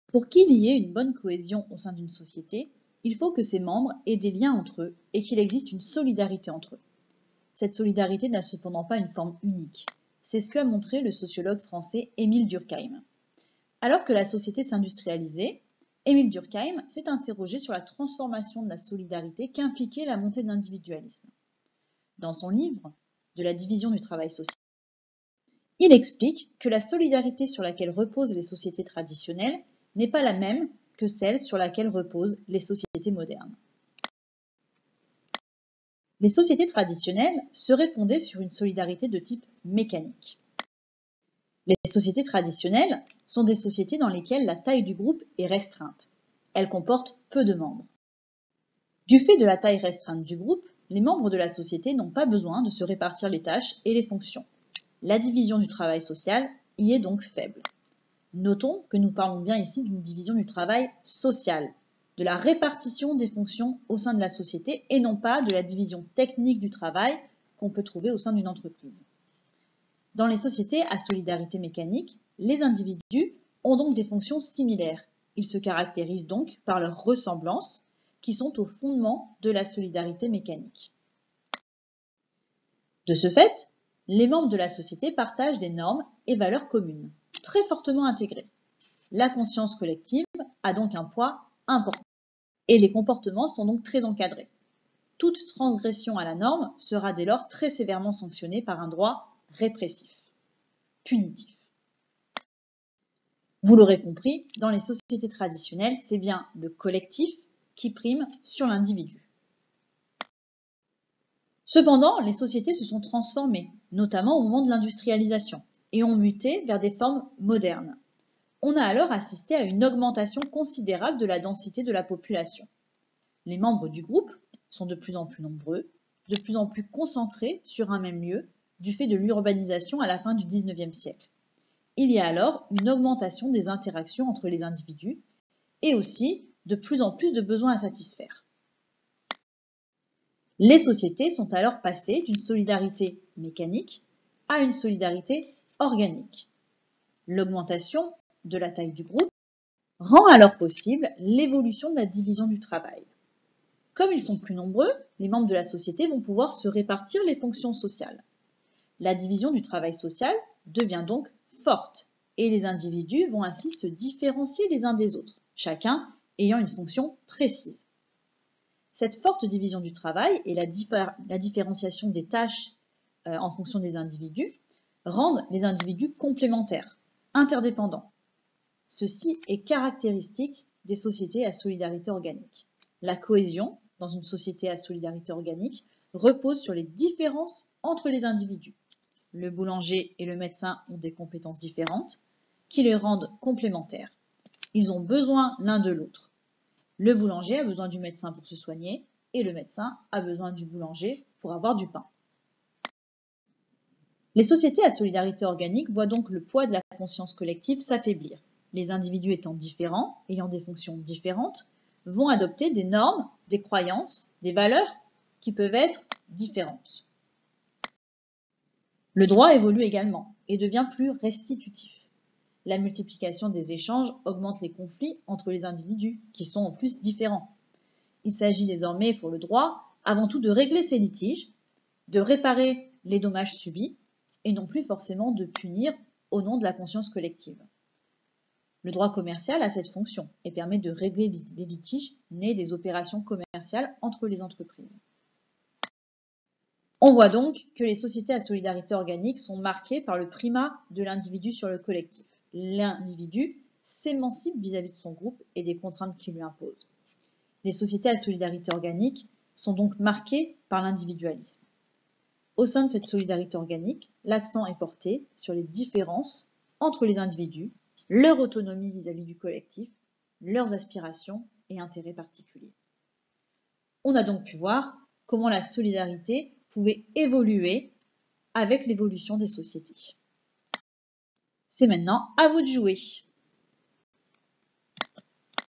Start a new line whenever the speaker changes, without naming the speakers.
Pour qu'il y ait une bonne cohésion au sein d'une société, il faut que ses membres aient des liens entre eux et qu'il existe une solidarité entre eux. Cette solidarité n'a cependant pas une forme unique. C'est ce qu'a montré le sociologue français Émile Durkheim. Alors que la société s'industrialisait, Émile Durkheim s'est interrogé sur la transformation de la solidarité qu'impliquait la montée de l'individualisme. Dans son livre « De la division du travail social », il explique que la solidarité sur laquelle reposent les sociétés traditionnelles n'est pas la même que celle sur laquelle reposent les sociétés modernes. Les sociétés traditionnelles seraient fondées sur une solidarité de type mécanique. Les sociétés traditionnelles sont des sociétés dans lesquelles la taille du groupe est restreinte. Elles comportent peu de membres. Du fait de la taille restreinte du groupe, les membres de la société n'ont pas besoin de se répartir les tâches et les fonctions. La division du travail social y est donc faible. Notons que nous parlons bien ici d'une division du travail social, de la répartition des fonctions au sein de la société et non pas de la division technique du travail qu'on peut trouver au sein d'une entreprise. Dans les sociétés à solidarité mécanique, les individus ont donc des fonctions similaires. Ils se caractérisent donc par leur ressemblance, qui sont au fondement de la solidarité mécanique. De ce fait, les membres de la société partagent des normes et valeurs communes, très fortement intégrées. La conscience collective a donc un poids important et les comportements sont donc très encadrés. Toute transgression à la norme sera dès lors très sévèrement sanctionnée par un droit répressif, punitif. Vous l'aurez compris, dans les sociétés traditionnelles, c'est bien le collectif qui prime sur l'individu. Cependant, les sociétés se sont transformées, notamment au moment de l'industrialisation, et ont muté vers des formes modernes. On a alors assisté à une augmentation considérable de la densité de la population. Les membres du groupe sont de plus en plus nombreux, de plus en plus concentrés sur un même lieu, du fait de l'urbanisation à la fin du XIXe siècle. Il y a alors une augmentation des interactions entre les individus et aussi de plus en plus de besoins à satisfaire. Les sociétés sont alors passées d'une solidarité mécanique à une solidarité organique. L'augmentation de la taille du groupe rend alors possible l'évolution de la division du travail. Comme ils sont plus nombreux, les membres de la société vont pouvoir se répartir les fonctions sociales. La division du travail social devient donc forte et les individus vont ainsi se différencier les uns des autres, chacun ayant une fonction précise. Cette forte division du travail et la différenciation des tâches en fonction des individus rendent les individus complémentaires, interdépendants. Ceci est caractéristique des sociétés à solidarité organique. La cohésion dans une société à solidarité organique repose sur les différences entre les individus. Le boulanger et le médecin ont des compétences différentes qui les rendent complémentaires. Ils ont besoin l'un de l'autre. Le boulanger a besoin du médecin pour se soigner et le médecin a besoin du boulanger pour avoir du pain. Les sociétés à solidarité organique voient donc le poids de la conscience collective s'affaiblir. Les individus étant différents, ayant des fonctions différentes, vont adopter des normes, des croyances, des valeurs qui peuvent être différentes. Le droit évolue également et devient plus restitutif. La multiplication des échanges augmente les conflits entre les individus, qui sont en plus différents. Il s'agit désormais pour le droit avant tout de régler ces litiges, de réparer les dommages subis, et non plus forcément de punir au nom de la conscience collective. Le droit commercial a cette fonction et permet de régler les litiges nés des opérations commerciales entre les entreprises. On voit donc que les sociétés à solidarité organique sont marquées par le primat de l'individu sur le collectif. L'individu s'émancipe vis-à-vis de son groupe et des contraintes qu'il lui impose. Les sociétés à solidarité organique sont donc marquées par l'individualisme. Au sein de cette solidarité organique, l'accent est porté sur les différences entre les individus, leur autonomie vis-à-vis du collectif, leurs aspirations et intérêts particuliers. On a donc pu voir comment la solidarité pouvait évoluer avec l'évolution des sociétés. C'est maintenant à vous de jouer.